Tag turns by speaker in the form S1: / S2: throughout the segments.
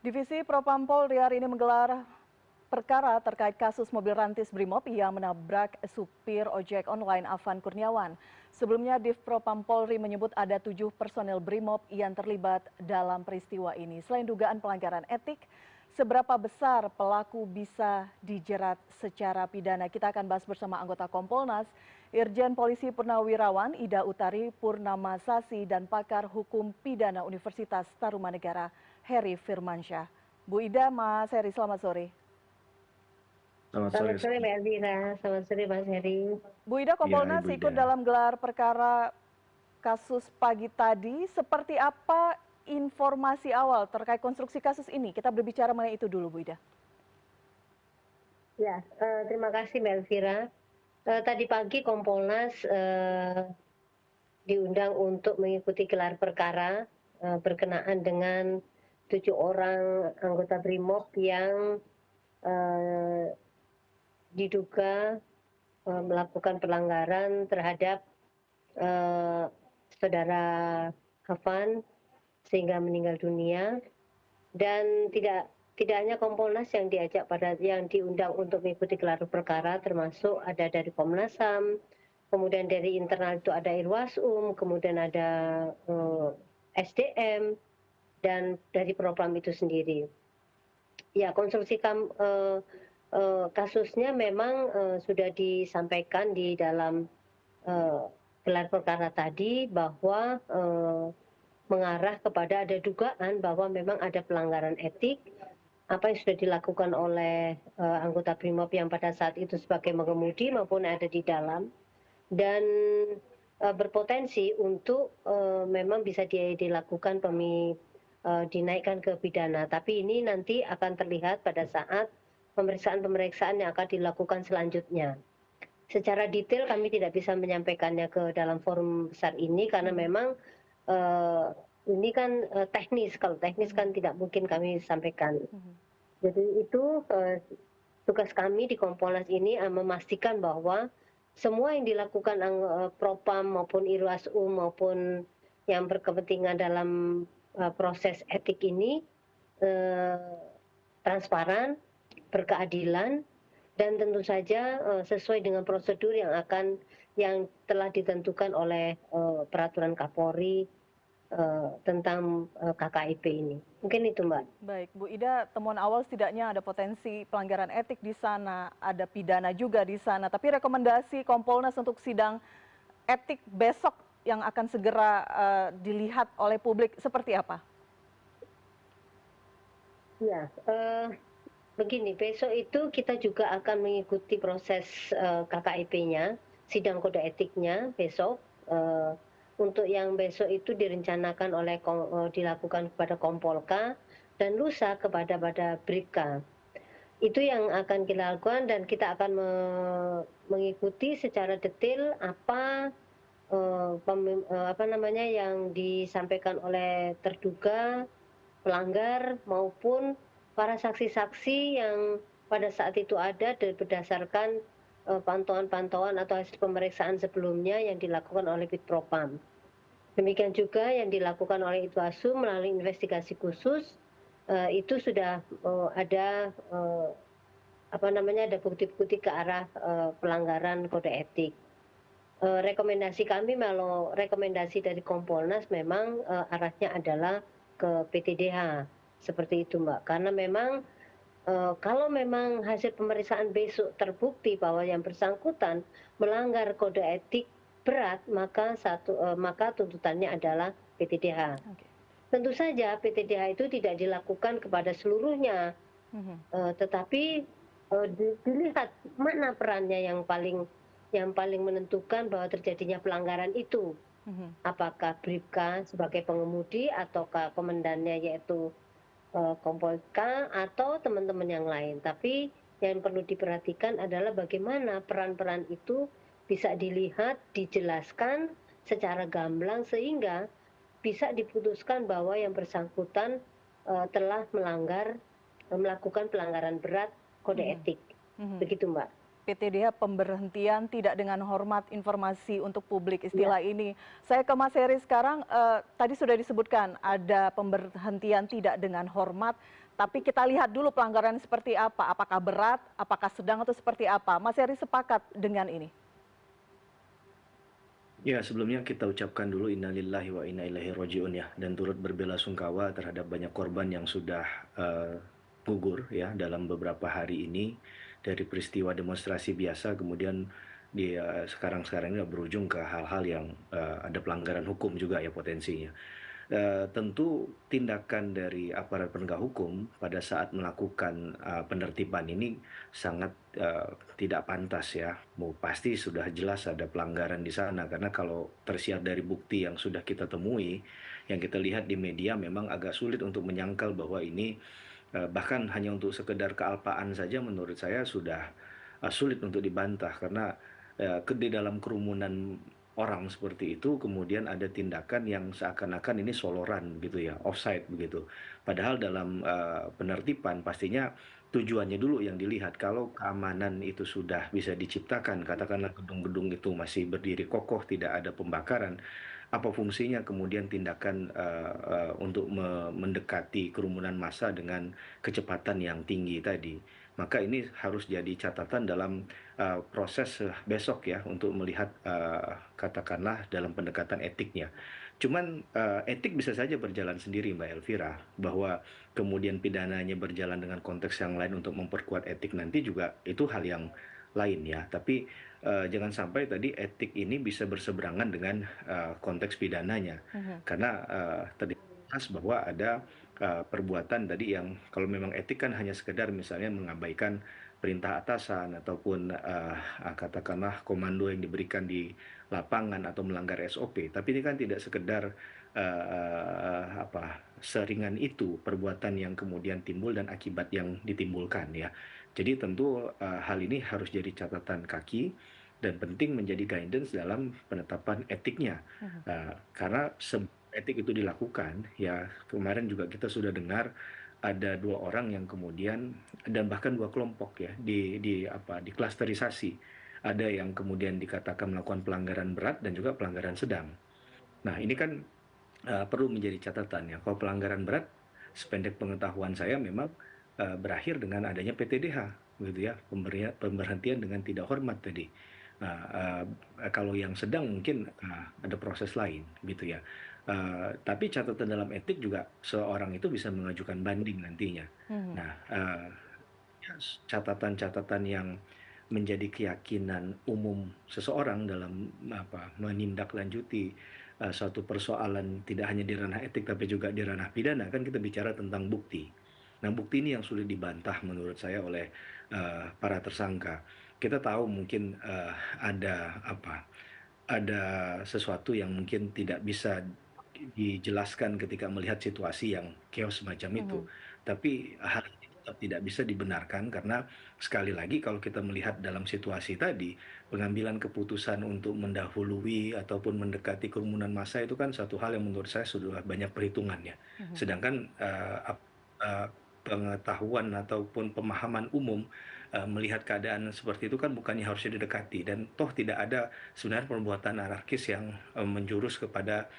S1: Divisi Propam Polri hari ini menggelar perkara terkait kasus mobil rantis Brimob yang menabrak supir ojek online Afan Kurniawan. Sebelumnya, Div Propam Polri menyebut ada 7 personel Brimob yang terlibat dalam peristiwa ini. Selain dugaan pelanggaran etik, seberapa besar pelaku bisa dijerat secara pidana? Kita akan bahas bersama anggota Kompolnas, Irjen Polisi Purnawirawan Ida Utari Purnamasasi dan pakar hukum pidana Universitas Tarumanegara Heri Firmansyah. Bu Ida, Mas Heri, selamat sore.
S2: Selamat
S3: Selamat
S2: sore.
S3: sore Mbak Elvira, selamat sore Mas Heri.
S1: Bu Ida, Kompolnas
S2: Ibu
S1: ikut
S2: Ida.
S1: dalam gelar perkara kasus pagi tadi. Seperti apa informasi awal terkait konstruksi kasus ini? Kita berbicara mengenai itu dulu, Bu Ida.
S3: Ya, terima kasih Mbak Elvira. Tadi pagi Kompolnas diundang untuk mengikuti gelar perkara berkenaan dengan 7 orang anggota Brimob yang diduga melakukan pelanggaran terhadap saudara Afan sehingga meninggal dunia, dan tidak hanya Kompolnas yang diundang untuk mengikuti gelar perkara, termasuk ada dari Komnas HAM, kemudian dari internal itu ada Irwasum, kemudian ada SDM, dan dari Propam itu sendiri. Ya, konstruksi kasusnya memang sudah disampaikan di dalam gelar perkara tadi, bahwa mengarah kepada ada dugaan bahwa memang ada pelanggaran etik apa yang sudah dilakukan oleh anggota Brimob yang pada saat itu sebagai mengemudi maupun ada di dalam, dan berpotensi untuk memang bisa dilakukan dinaikkan ke pidana. Tapi ini nanti akan terlihat pada saat pemeriksaan yang akan dilakukan selanjutnya. Secara detail kami tidak bisa menyampaikannya ke dalam forum besar ini karena memang ini kan teknis. Kalau teknis kan tidak mungkin kami sampaikan. Jadi itu tugas kami di Kompolnas ini memastikan bahwa semua yang dilakukan Propam maupun Irwasum maupun yang berkepentingan dalam proses etik ini transparan, berkeadilan, dan tentu saja sesuai dengan prosedur yang telah ditentukan oleh peraturan Kapolri tentang KKIP ini. Mungkin itu, Mbak.
S1: Baik, Bu Ida, temuan awal setidaknya ada potensi pelanggaran etik di sana, ada pidana juga di sana. Tapi rekomendasi Kompolnas untuk sidang etik besok yang akan segera dilihat oleh publik seperti apa?
S3: Ya, begini, besok itu kita juga akan mengikuti proses KKIP-nya, sidang kode etiknya besok. Untuk yang besok itu direncanakan dilakukan kepada Kompolka dan lusa kepada Bribka. Itu yang akan kita lakukan, dan kita akan mengikuti secara detail apa yang disampaikan oleh terduga pelanggar maupun para saksi-saksi yang pada saat itu ada berdasarkan pantauan-pantauan atau hasil pemeriksaan sebelumnya yang dilakukan oleh Bitpropam. Demikian juga yang dilakukan oleh Itwasum melalui investigasi khusus, itu sudah ada ada bukti-bukti ke arah pelanggaran kode etik. Rekomendasi kami, kalau rekomendasi dari Kompolnas memang arahnya adalah ke PTDH, seperti itu Mbak. Karena memang kalau memang hasil pemeriksaan besok terbukti bahwa yang bersangkutan melanggar kode etik berat, maka tuntutannya adalah PTDH. Tentu saja PTDH itu tidak dilakukan kepada seluruhnya, tetapi dilihat mana perannya yang paling menentukan bahwa terjadinya pelanggaran itu. Apakah Bribka sebagai pengemudi ataukah komandannya yaitu Kompolka atau teman-teman yang lain. Tapi yang perlu diperhatikan adalah bagaimana peran-peran itu bisa dilihat, dijelaskan secara gamblang sehingga bisa diputuskan bahwa yang bersangkutan telah melakukan pelanggaran berat kode etik. Begitu Mbak.
S1: PTDH pemberhentian tidak dengan hormat informasi untuk publik istilah ini. Saya ke Mas Heri sekarang, tadi sudah disebutkan ada pemberhentian tidak dengan hormat, tapi kita lihat dulu pelanggaran seperti apa, apakah berat, apakah sedang atau seperti apa. Mas Heri sepakat dengan ini?
S2: Ya, sebelumnya kita ucapkan dulu innalillahi wa inna ilaihi rajiun ya, dan turut berbelasungkawa terhadap banyak korban yang sudah gugur ya dalam beberapa hari ini dari peristiwa demonstrasi biasa kemudian di sekarang-sekarang ini berujung ke hal-hal yang ada pelanggaran hukum juga ya potensinya. Tentu tindakan dari aparat penegak hukum pada saat melakukan penertiban ini sangat tidak pantas ya. Pasti sudah jelas ada pelanggaran di sana karena kalau tersiar dari bukti yang sudah kita temui, yang kita lihat di media memang agak sulit untuk menyangkal bahwa ini bahkan hanya untuk sekedar kealpaan saja menurut saya sudah sulit untuk dibantah karena di dalam kerumunan orang seperti itu kemudian ada tindakan yang seakan-akan ini soloran gitu ya, offside begitu. Padahal dalam penertiban pastinya tujuannya dulu yang dilihat. Kalau keamanan itu sudah bisa diciptakan, katakanlah gedung-gedung itu masih berdiri kokoh, tidak ada pembakaran, apa fungsinya kemudian tindakan untuk mendekati kerumunan massa dengan kecepatan yang tinggi tadi. Maka ini harus jadi catatan dalam proses besok ya untuk melihat katakanlah dalam pendekatan etiknya. Cuman etik bisa saja berjalan sendiri Mbak Elvira, bahwa kemudian pidananya berjalan dengan konteks yang lain untuk memperkuat etik nanti juga itu hal yang lain ya. Tapi jangan sampai tadi etik ini bisa berseberangan dengan konteks pidananya. Karena tadi jelas bahwa ada perbuatan tadi yang kalau memang etik kan hanya sekedar misalnya mengabaikan perintah atasan ataupun katakanlah komando yang diberikan di lapangan atau melanggar SOP. Tapi ini kan tidak sekedar seringan itu perbuatan yang kemudian timbul dan akibat yang ditimbulkan ya. Jadi tentu hal ini harus jadi catatan kaki dan penting menjadi guidance dalam penetapan etiknya. Karena etik itu dilakukan ya kemarin juga kita sudah dengar ada 2 orang yang kemudian dan bahkan 2 kelompok ya diklasterisasi. Ada yang kemudian dikatakan melakukan pelanggaran berat dan juga pelanggaran sedang. Nah, ini kan perlu menjadi catatan ya. Kalau pelanggaran berat, sependek pengetahuan saya memang berakhir dengan adanya PTDH, gitu ya, pemberhentian dengan tidak hormat tadi. Nah, kalau yang sedang mungkin ada proses lain, gitu ya. Tapi catatan dalam etik juga seorang itu bisa mengajukan banding nantinya. Nah, catatan-catatan yang menjadi keyakinan umum seseorang dalam menindaklanjuti suatu persoalan tidak hanya di ranah etik tapi juga di ranah pidana kan kita bicara tentang bukti. Nah, bukti ini yang sulit dibantah menurut saya oleh para tersangka. Kita tahu mungkin ada sesuatu yang mungkin tidak bisa dijelaskan ketika melihat situasi yang chaos semacam itu. Tapi hal ini tetap tidak bisa dibenarkan karena sekali lagi kalau kita melihat dalam situasi tadi, pengambilan keputusan untuk mendahului ataupun mendekati kerumunan massa itu kan satu hal yang menurut saya sudah banyak perhitungannya. Sedangkan pengetahuan ataupun pemahaman umum melihat keadaan seperti itu kan bukannya harusnya didekati dan toh tidak ada sebenarnya perbuatan anarkis yang menjurus kepada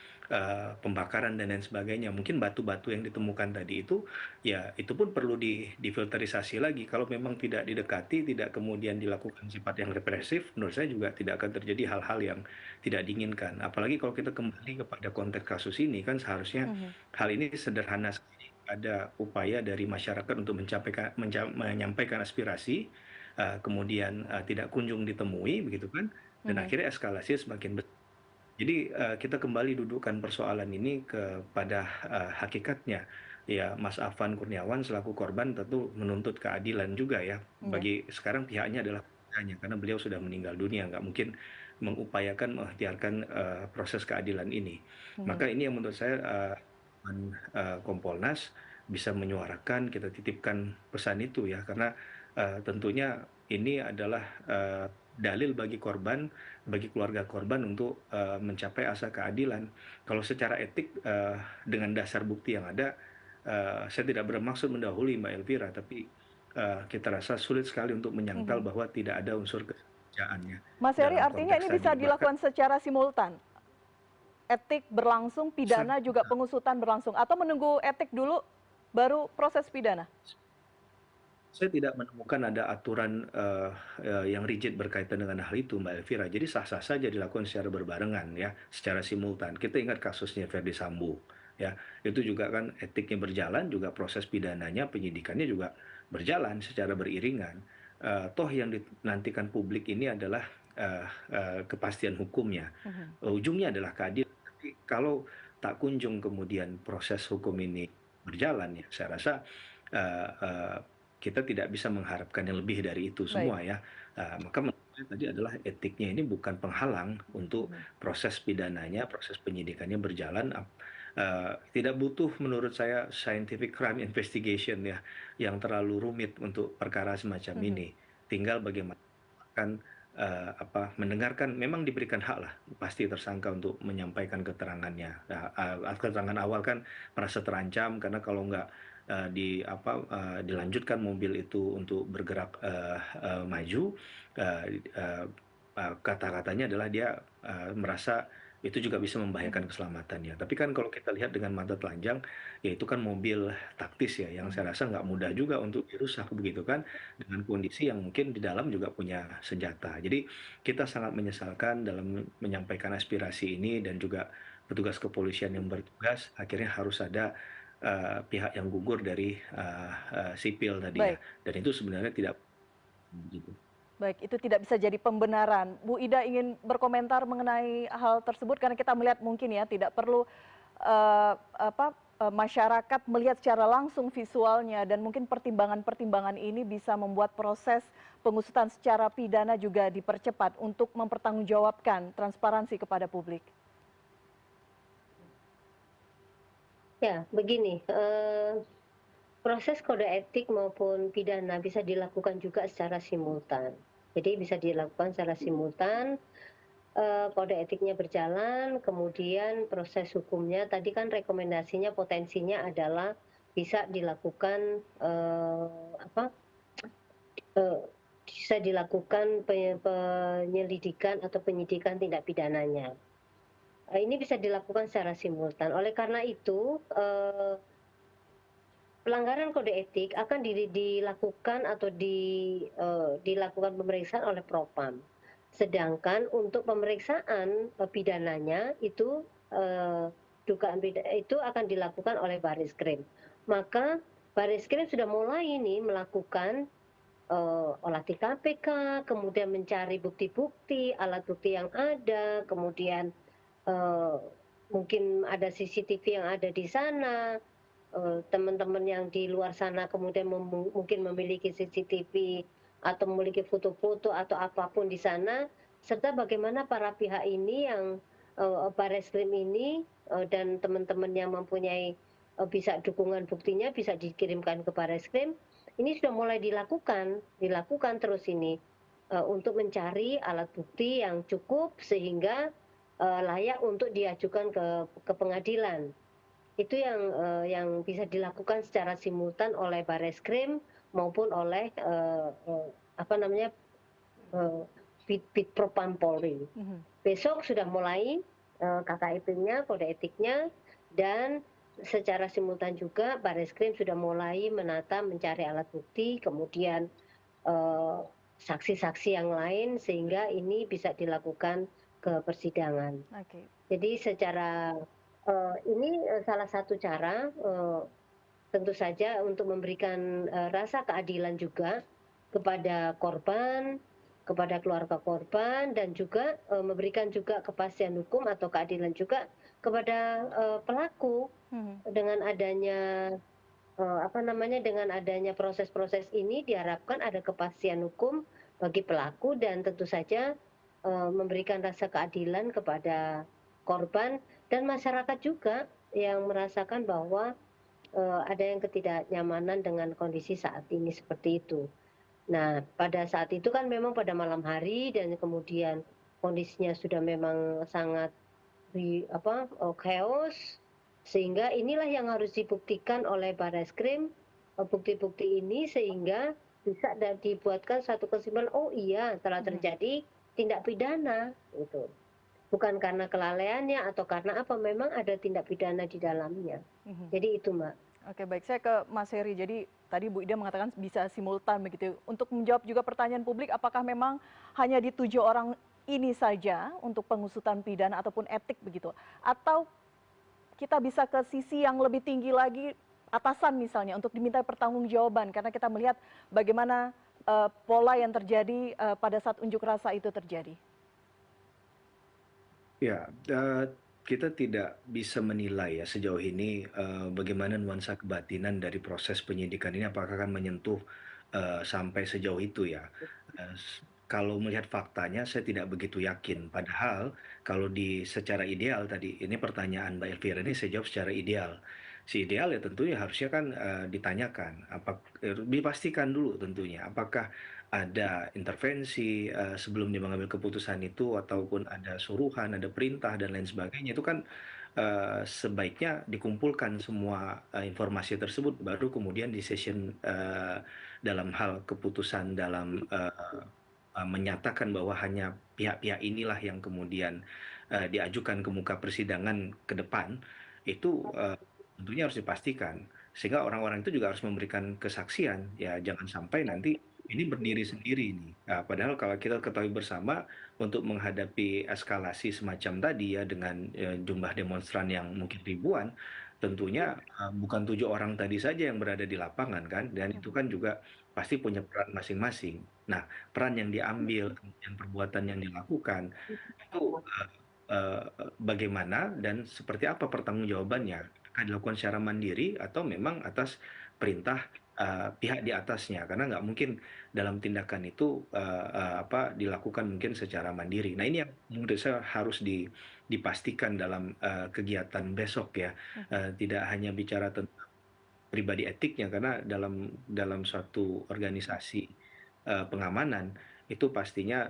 S2: pembakaran dan lain sebagainya. Mungkin batu-batu yang ditemukan tadi itu ya itu pun perlu difilterisasi lagi. Kalau memang tidak didekati, tidak kemudian dilakukan sifat yang represif, menurut saya juga tidak akan terjadi hal-hal yang tidak diinginkan. Apalagi kalau kita kembali kepada konteks kasus ini kan seharusnya hal ini sederhana sekali. Ada upaya dari masyarakat untuk menyampaikan aspirasi, kemudian tidak kunjung ditemui, begitu kan, dan akhirnya eskalasi semakin besar. Jadi kita kembali dudukkan persoalan ini kepada hakikatnya. Ya, Mas Afan Kurniawan selaku korban tentu menuntut keadilan juga ya. Bagi sekarang pihaknya adalah keluarganya karena beliau sudah meninggal dunia, nggak mungkin mengupayakan mengikhtiarkan proses keadilan ini. Maka ini yang menurut saya Kompolnas bisa menyuarakan, kita titipkan pesan itu ya, karena tentunya ini adalah dalil bagi korban, bagi keluarga korban untuk mencapai asa keadilan. Kalau secara etik dengan dasar bukti yang ada, saya tidak bermaksud mendahului Mbak Elvira, tapi kita rasa sulit sekali untuk menyangkal
S1: Mhm.
S2: bahwa tidak ada unsur kesengajaannya
S1: Mas Heri,
S2: dalam
S1: artinya
S2: konteks
S1: ini
S2: tadi.
S1: bisa
S2: Bahkan
S1: dilakukan secara simultan? Etik berlangsung, pidana
S2: sangat
S1: juga pengusutan berlangsung, atau menunggu etik dulu baru proses pidana?
S2: saya tidak menemukan ada aturan yang rigid berkaitan dengan hal itu, Mbak Elvira. Jadi sah-sah saja dilakukan secara berbarengan ya, secara simultan. Kita ingat kasusnya Verdi Sambo ya, itu juga kan etiknya berjalan, juga proses pidananya, penyidikannya juga berjalan secara beriringan. Toh yang dinantikan publik ini adalah kepastian hukumnya.
S1: Mhm.
S2: Ujungnya adalah keadilan. Tapi kalau tak kunjung kemudian proses hukum ini berjalan ya, saya rasa eh, eh, kita tidak bisa mengharapkan yang lebih dari itu
S1: Baik.
S2: semua ya. Maka menurut saya tadi adalah etiknya ini bukan penghalang untuk
S1: Mhm.
S2: proses pidananya, proses penyidikannya berjalan. Tidak butuh menurut saya scientific crime investigation ya, yang terlalu rumit untuk perkara semacam
S1: Mhm.
S2: ini. Tinggal bagaimana akan mendengarkan, memang diberikan hak lah pasti tersangka untuk menyampaikan keterangannya. Nah, keterangan awal kan merasa terancam karena kalau nggak dilanjutkan mobil itu untuk bergerak maju, kata-katanya adalah dia merasa itu juga bisa
S1: Mhm.
S2: membahayakan keselamatannya. Tapi kan kalau kita lihat dengan mata telanjang, ya itu kan mobil taktis ya, yang
S1: Mhm.
S2: saya rasa nggak mudah juga untuk dirusak begitu kan, dengan kondisi yang mungkin di dalam juga punya senjata. Jadi kita sangat menyesalkan dalam menyampaikan aspirasi ini dan juga petugas kepolisian yang bertugas akhirnya harus ada pihak yang gugur dari sipil tadi ya,
S1: Baik.
S2: dan itu sebenarnya tidak gitu.
S1: Baik, itu tidak bisa jadi pembenaran. Bu Ida ingin berkomentar mengenai hal tersebut karena kita melihat mungkin ya tidak perlu masyarakat melihat secara langsung visualnya dan mungkin pertimbangan-pertimbangan ini bisa membuat proses pengusutan secara pidana juga dipercepat untuk mempertanggungjawabkan transparansi kepada publik.
S3: Ya, begini, proses kode etik maupun pidana bisa dilakukan juga secara simultan. Jadi bisa dilakukan secara simultan, kode etiknya berjalan, kemudian proses hukumnya tadi kan rekomendasinya potensinya adalah bisa dilakukan, eee, bisa dilakukan penyelidikan atau penyidikan tindak pidananya. Ini bisa dilakukan secara simultan. Oleh karena itu, pelanggaran kode etik akan dilakukan atau dilakukan pemeriksaan oleh Propam. Sedangkan untuk pemeriksaan pidananya itu dugaan pidana itu akan dilakukan oleh Baris Krim. Maka Baris Krim sudah mulai ini melakukan olah TKP, kemudian mencari bukti-bukti, alat bukti yang ada, kemudian eh, mungkin ada CCTV yang ada di sana, teman-teman yang di luar sana kemudian mungkin memiliki CCTV atau memiliki foto-foto atau apapun di sana, serta bagaimana para pihak ini yang Barreskrim ini dan teman-teman yang mempunyai bisa dukungan buktinya bisa dikirimkan ke Barreskrim, ini sudah mulai dilakukan terus ini untuk mencari alat bukti yang cukup sehingga layak untuk diajukan ke pengadilan. Itu yang bisa dilakukan secara simultan oleh Barreskrim maupun oleh apa namanya Bitpropam Polri.
S1: Mhm.
S3: Besok sudah mulai KKIP-nya, kode etiknya, dan secara simultan juga Barreskrim sudah mulai menata mencari alat bukti, kemudian eh, saksi-saksi yang lain sehingga ini bisa dilakukan ke persidangan.
S1: Oke.
S3: Jadi secara ini salah satu cara tentu saja untuk memberikan rasa keadilan juga kepada korban, kepada keluarga korban, dan juga memberikan juga kepastian hukum atau keadilan juga kepada pelaku
S1: Mhm.
S3: dengan adanya apa namanya dengan adanya proses-proses ini diharapkan ada kepastian hukum bagi pelaku dan tentu saja memberikan rasa keadilan kepada korban dan masyarakat juga yang merasakan bahwa ada yang ketidaknyamanan dengan kondisi saat ini seperti itu. Nah, pada saat itu kan memang pada malam hari dan kemudian kondisinya sudah memang sangat chaos, sehingga inilah yang harus dibuktikan oleh Barreskrim, bukti-bukti ini sehingga bisa dibuatkan satu kesimpulan, oh iya telah
S1: Mhm,
S3: terjadi tindak pidana gitu. Bukan karena kelalaiannya atau karena apa, memang ada tindak pidana di dalamnya.
S1: mhm.
S3: Jadi itu, Mbak.
S1: Oke, baik. Saya ke Mas Heri. Jadi tadi Bu Ida mengatakan bisa simultan begitu. Untuk menjawab juga pertanyaan publik, apakah memang hanya di 7 orang ini saja untuk pengusutan pidana ataupun etik begitu? Atau kita bisa ke sisi yang lebih tinggi lagi, atasan misalnya, untuk diminta pertanggungjawaban karena kita melihat bagaimana pola yang terjadi pada saat unjuk rasa itu terjadi.
S2: Ya, kita tidak bisa menilai ya sejauh ini, bagaimana nuansa kebatinan dari proses penyidikan ini apakah akan menyentuh, sampai sejauh itu ya. Kalau melihat faktanya saya tidak begitu yakin. Padahal kalau secara ideal tadi, ini pertanyaan Mbak Elvira ini saya jawab secara ideal. Ideal ya tentunya harusnya kan, ditanyakan, dipastikan dulu tentunya apakah ada intervensi, sebelum dia mengambil keputusan itu ataupun ada suruhan, ada perintah dan lain sebagainya, itu kan, sebaiknya dikumpulkan semua, informasi tersebut baru kemudian dalam hal keputusan dalam, menyatakan bahwa hanya pihak-pihak inilah yang kemudian, diajukan ke muka persidangan ke depan, itu, tentunya harus dipastikan. Sehingga orang-orang itu juga harus memberikan kesaksian, ya jangan sampai nanti ini berdiri sendiri nih. Padahal kalau kita ketahui bersama untuk menghadapi eskalasi semacam tadi ya dengan, jumlah demonstran yang mungkin ribuan, tentunya, bukan 7 orang tadi saja yang berada di lapangan kan, dan itu
S1: Mhm,
S2: kan juga pasti punya peran masing-masing. Nah, peran yang diambil, kemudian perbuatan yang dilakukan, itu, bagaimana dan seperti apa pertanggungjawabannya? Apakah dilakukan secara mandiri atau memang atas perintah, pihak di atasnya? Karena nggak mungkin dalam tindakan itu, dilakukan mungkin secara mandiri. Nah, ini yang menurut saya harus dipastikan dalam, kegiatan besok ya,
S1: mhm.
S2: tidak hanya bicara tentang pribadi etiknya karena dalam suatu organisasi, pengamanan itu pastinya,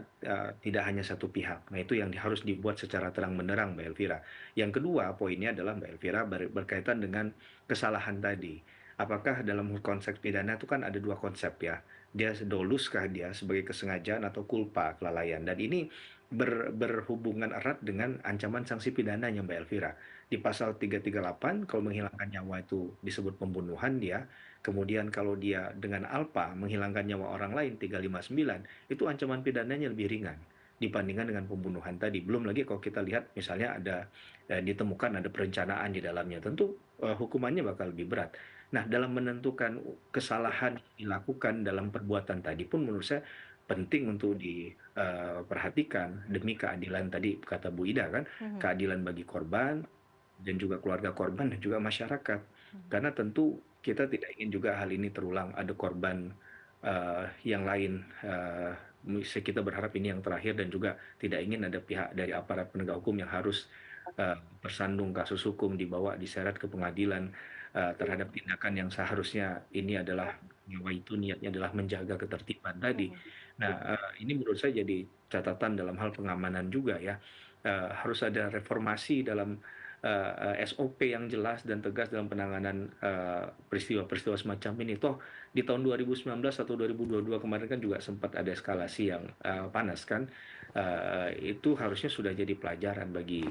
S2: tidak hanya satu pihak. Nah, itu yang harus dibuat secara terang-benderang, Mbak Elvira. Yang kedua poinnya adalah Mbak Elvira berkaitan dengan kesalahan tadi. Apakah dalam konteks pidana itu kan ada 2 konsep ya, dia doluskah dia sebagai kesengajaan atau culpa, kelalaian, dan ini berhubungan erat dengan ancaman sanksi pidananya, Mbak Elvira. Di pasal 338 kalau menghilangkan nyawa itu disebut pembunuhan dia, kemudian kalau dia dengan alpa menghilangkan nyawa orang lain 359 itu ancaman pidananya lebih ringan dibandingkan dengan pembunuhan tadi. Belum lagi kalau kita lihat misalnya ada, ditemukan ada perencanaan di dalamnya, tentu, hukumannya bakal lebih berat. Nah, dalam menentukan kesalahan yang dilakukan dalam perbuatan tadi pun menurut saya penting untuk diperhatikan demi keadilan tadi kata Bu Ida kan,
S1: Mhm,
S2: keadilan bagi korban dan juga keluarga korban dan juga masyarakat.
S1: mhm.
S2: Karena tentu kita tidak ingin juga hal ini terulang, ada korban, yang lain, kita berharap ini yang terakhir dan juga tidak ingin ada pihak dari aparat penegak hukum yang harus, bersandung kasus hukum, dibawa, diseret ke pengadilan, terhadap tindakan yang seharusnya ini adalah nyawa itu niatnya adalah menjaga ketertiban tadi.
S1: Mhm,
S2: Nah, ini menurut saya jadi catatan dalam hal pengamanan juga ya, harus ada reformasi dalam SOP yang jelas dan tegas dalam penanganan, peristiwa-peristiwa semacam ini. Toh di tahun 2019 atau 2022 kemarin kan juga sempat ada eskalasi yang, panas kan, itu harusnya sudah jadi pelajaran bagi,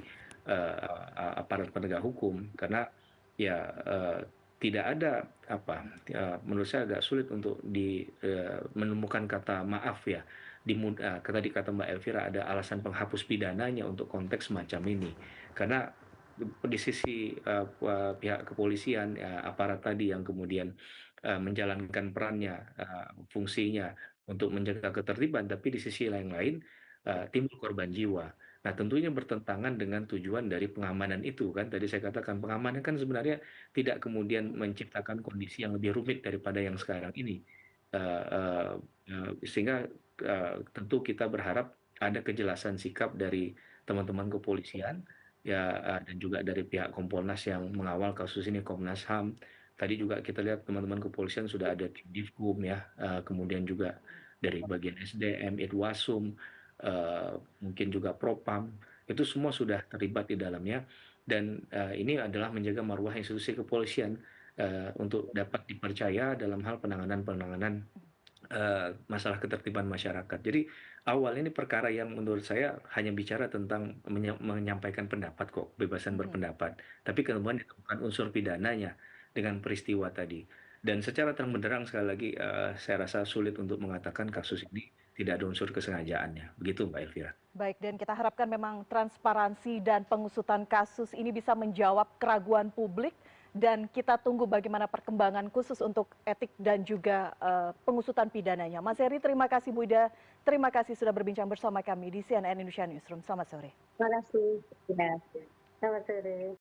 S2: aparat penegak hukum karena ya, tidak ada menurut saya agak sulit untuk menemukan kata maaf ya, tadi kata Mbak Elvira ada alasan penghapus pidananya untuk konteks semacam ini. Karena di sisi, pihak kepolisian, aparat tadi yang kemudian, menjalankan perannya, fungsinya untuk menjaga ketertiban, tapi di sisi yang lain, timbul korban jiwa. Nah, tentunya bertentangan dengan tujuan dari pengamanan itu kan, tadi saya katakan pengamanan kan sebenarnya tidak kemudian menciptakan kondisi yang lebih rumit daripada yang sekarang ini. Eee eee sehingga, tentu kita berharap ada kejelasan sikap dari teman-teman kepolisian, ya, dan juga dari pihak Kompolnas yang mengawal kasus ini, Komnas HAM. Tadi juga kita lihat teman-teman kepolisian sudah ada tim Divkum ya, kemudian juga dari bagian SDM, Irwasum, mungkin juga Propam, itu semua sudah terlibat di dalamnya dan, ini adalah menjaga marwah institusi kepolisian, untuk dapat dipercaya dalam hal penanganan-penanganan masalah ketertiban masyarakat. Jadi awalnya ini perkara yang menurut saya hanya bicara tentang menyampaikan pendapat kok, kebebasan
S1: Mhm.
S2: berpendapat. Tapi kemudian ditemukan unsur pidananya dengan peristiwa tadi. Dan secara terang benderang sekali lagi, saya rasa sulit untuk mengatakan kasus ini tidak ada unsur kesengajaannya. Begitu Mbak Elvira.
S1: Baik, dan kita harapkan memang transparansi dan pengusutan kasus ini bisa menjawab keraguan publik dan kita tunggu bagaimana perkembangan khusus untuk etik dan juga pengusutan pidananya. Mas Heri, terima kasih Bu Ida, terima kasih sudah berbincang bersama kami di CNN Indonesia Newsroom. Selamat sore.
S3: Terima kasih. Ya. Selamat sore.